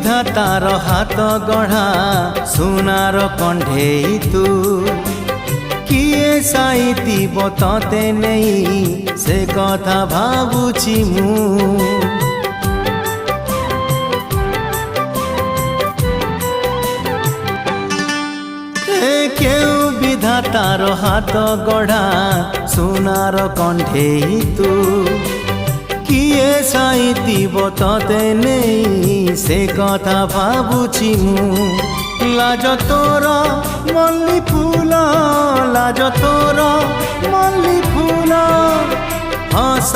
विधातार हाथ गढ़ा सुनार कंढेई तू किए साइतिब तते नहीं से कथा भाबुची मु केउ विधातार हाथ गढ़ा सुनार कंढेई तू किए साइतिब तते नहीं से कथा भाबुची मु लाज तोर मल्ली फूल लाज तोर मल्ली फूल हस